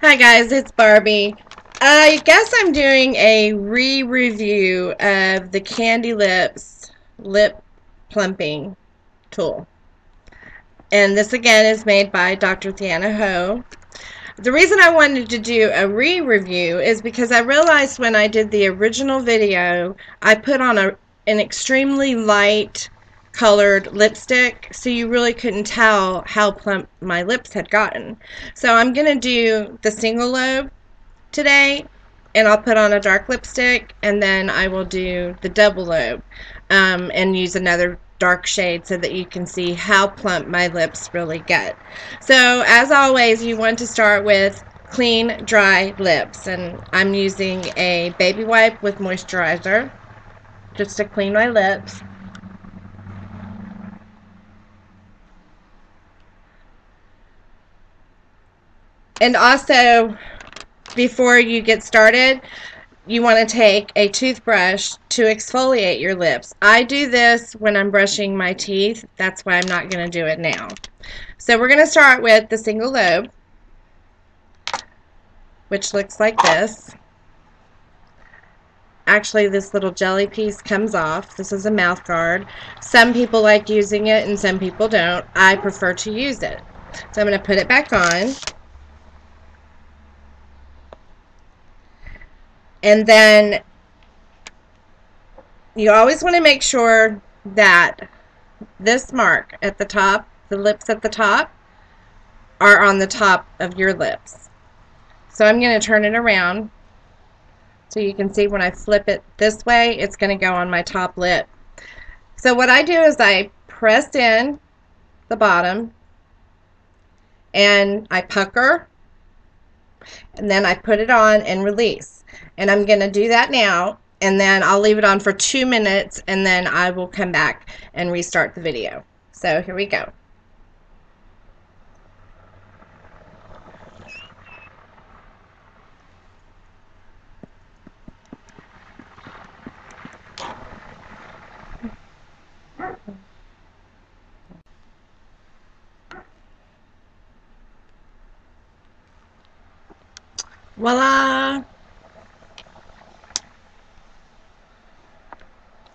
Hi guys, it's Barbie. I guess I'm doing a re-review of the Candylipz lip plumping tool. And this again is made by Dr. Thiana Ho. The reason I wanted to do a re-review is because I realized when I did the original video, I put on an extremely light colored lipstick, so you really couldn't tell how plump my lips had gotten. So I'm going to do the single lobe today, and I'll put on a dark lipstick, and then I will do the double lobe and use another dark shade so that you can see how plump my lips really get. So as always, you want to start with clean, dry lips, and I'm using a baby wipe with moisturizer just to clean my lips. And also, before you get started, you want to take a toothbrush to exfoliate your lips. I do this when I'm brushing my teeth. That's why I'm not going to do it now. So we're going to start with the single lobe, which looks like this. Actually, this little jelly piece comes off. This is a mouth guard. Some people like using it and some people don't. I prefer to use it. So I'm going to put it back on. And then you always want to make sure that this mark at the top, the lips at the top, are on the top of your lips. So I'm going to turn it around so you can see when I flip it this way, it's going to go on my top lip. So what I do is I press in the bottom and I pucker, and then I put it on and release. And I'm going to do that now, and then I'll leave it on for 2 minutes, and then I will come back and restart the video. So here we go. Voila!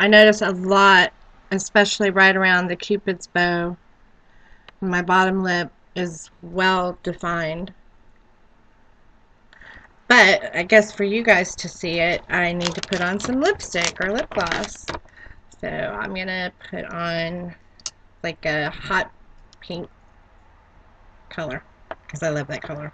I notice a lot, especially right around the Cupid's bow. My bottom lip is well defined. But I guess for you guys to see it, I need to put on some lipstick or lip gloss. So I'm going to put on like a hot pink color because I love that color.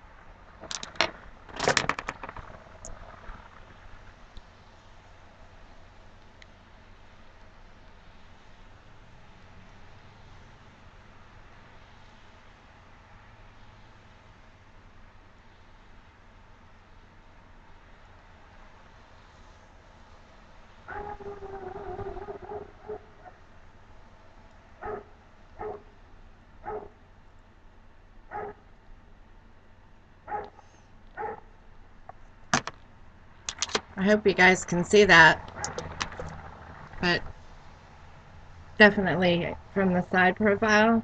I hope you guys can see that, but definitely from the side profile,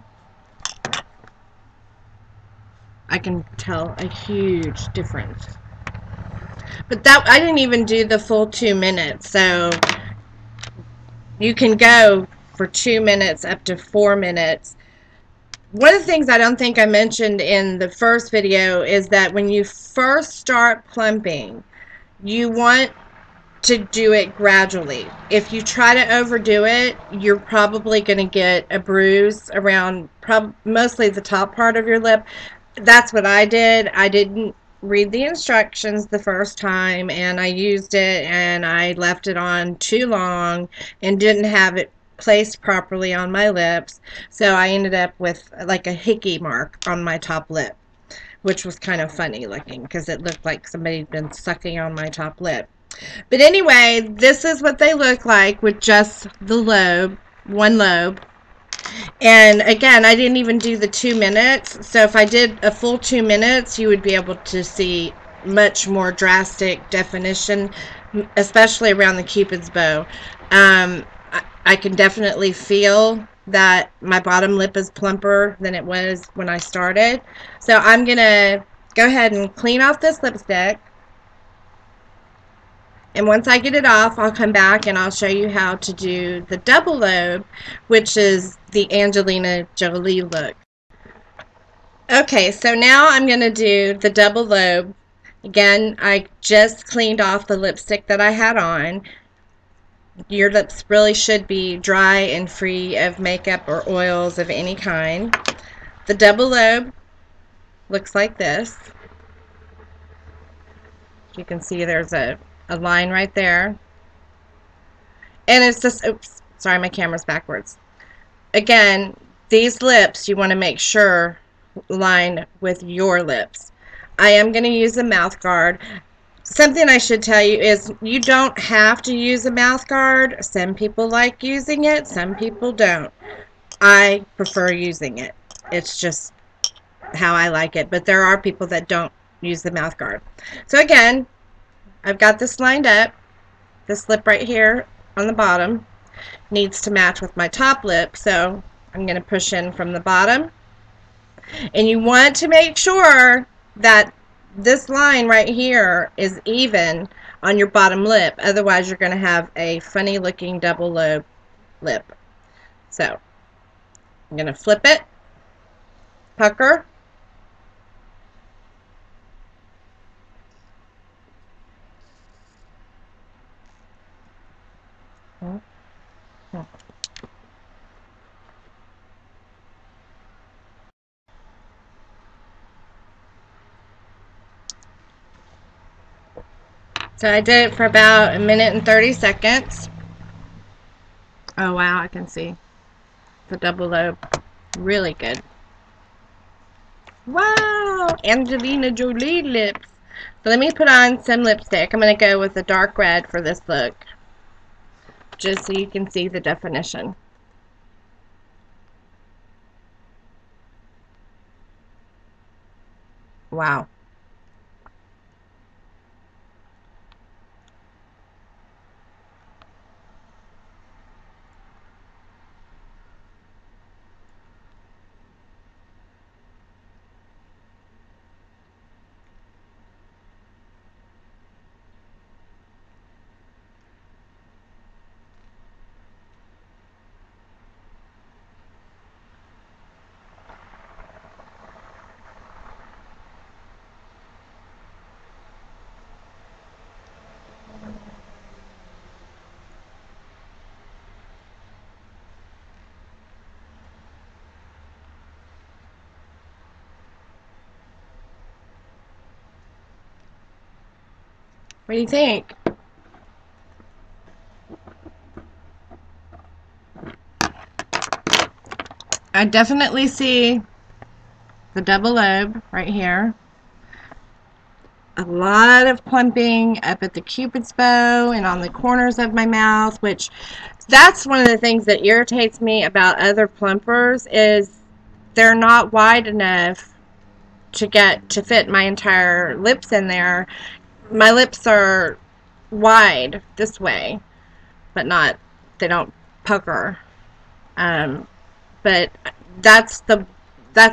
I can tell a huge difference. But that, I didn't even do the full 2 minutes, so you can go for 2 minutes up to 4 minutes. One of the things I don't think I mentioned in the first video is that when you first start plumping, you want to do it gradually. If you try to overdo it, you're probably going to get a bruise around mostly the top part of your lip. That's what I did. I didn't read the instructions the first time, and I used it and I left it on too long and didn't have it placed properly on my lips, so I ended up with like a hickey mark on my top lip, which was kind of funny looking because it looked like somebody had been sucking on my top lip. But anyway, this is what they look like with just the lobe, one lobe. And again, I didn't even do the 2 minutes, so if I did a full 2 minutes, you would be able to see much more drastic definition, especially around the Cupid's bow. I can definitely feel that my bottom lip is plumper than it was when I started. So I'm going to go ahead and clean off this lipstick. And once I get it off, I'll come back and I'll show you how to do the double lobe, which is the Angelina Jolie look. Okay, so now I'm going to do the double lobe. Again, I just cleaned off the lipstick that I had on. Your lips really should be dry and free of makeup or oils of any kind. The double lobe looks like this. You can see there's a line right there. And it's just, oops, sorry, my camera's backwards. Again, these lips you want to make sure line with your lips. I am going to use a mouth guard. Something I should tell you is you don't have to use a mouth guard. Some people like using it, some people don't. I prefer using it. It's just how I like it, but there are people that don't use the mouth guard. So again, I've got this lined up. This lip right here on the bottom needs to match with my top lip, so I'm going to push in from the bottom. And you want to make sure that this line right here is even on your bottom lip, otherwise you're going to have a funny looking double lobe lip. So I'm going to flip it, pucker, so I did it for about 1 minute and 30 seconds. Oh wow, I can see the double lobe. Really good. Wow, Angelina Jolie lips. So let me put on some lipstick. I'm going to go with the dark red for this look, just so you can see the definition. Wow. What do you think? I definitely see the double lobe right here. A lot of plumping up at the cupid's bow and on the corners of my mouth, which that's one of the things that irritates me about other plumpers is they're not wide enough to fit my entire lips in there. My lips are wide this way, but not, they don't pucker. But that's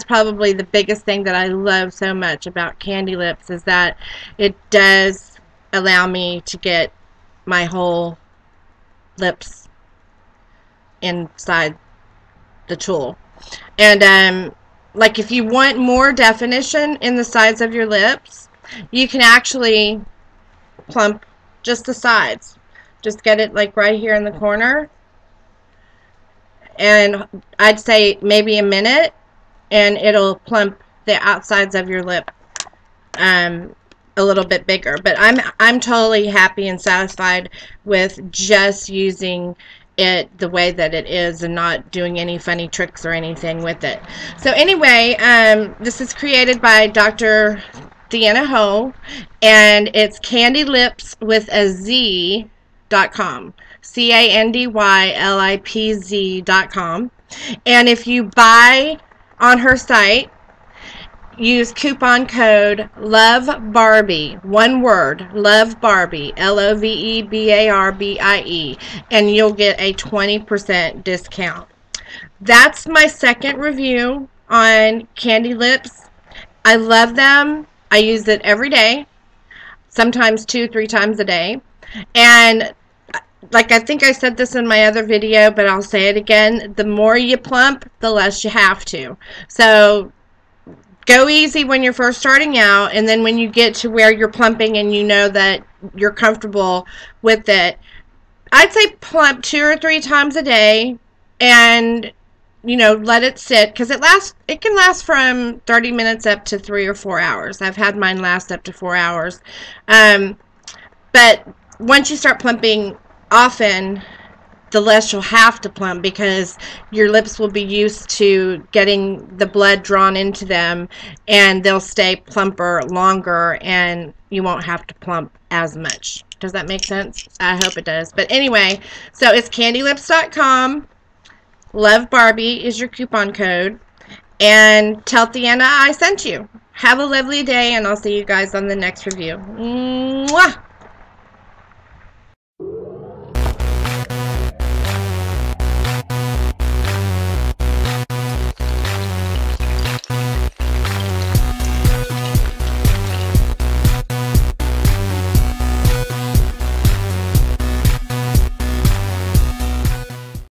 probably the biggest thing that I love so much about Candylipz, is that it does allow me to get my whole lips inside the tool. And like if you want more definition in the sides of your lips, you can actually plump just the sides. Just get it like right here in the corner, and I'd say maybe 1 minute, and it'll plump the outsides of your lip a little bit bigger. But I'm totally happy and satisfied with just using it the way that it is and not doing any funny tricks or anything with it. So anyway, this is created by Dr. Deanna Ho, and it's Candylipz with a Z.com. CANDYLIPZ.com. And if you buy on her site, use coupon code LOVEBARBIE, one word, LOVEBARBIE, LOVEBARBIE, and you'll get a 20% discount. That's my second review on Candylipz. I love them. I use it every day, sometimes 2-3 times a day. And like I think I said this in my other video, but I'll say it again, the more you plump, the less you have to. So go easy when you're first starting out, and then when you get to where you're plumping and you know that you're comfortable with it, I'd say plump 2 or 3 times a day, and let it sit, because it can last from 30 minutes up to 3 or 4 hours. I've had mine last up to 4 hours. But once you start plumping often, the less you'll have to plump, because your lips will be used to getting the blood drawn into them, and they'll stay plumper longer, and you won't have to plump as much. Does that make sense? I hope it does. But anyway, so it's candylipz.com. Love Barbie is your coupon code. And tell Theana I sent you. Have a lovely day, and I'll see you guys on the next review. Mwah!